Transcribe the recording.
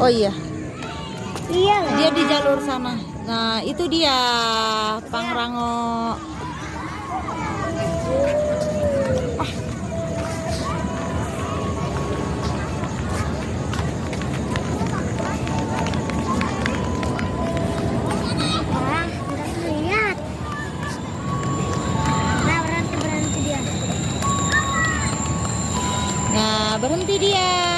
Oh iya, Iya lah. dia di jalur sana. Nah, itu dia Pangrango. Wah, nggak lihat. Nah, berhenti dia. Nah, berhenti dia.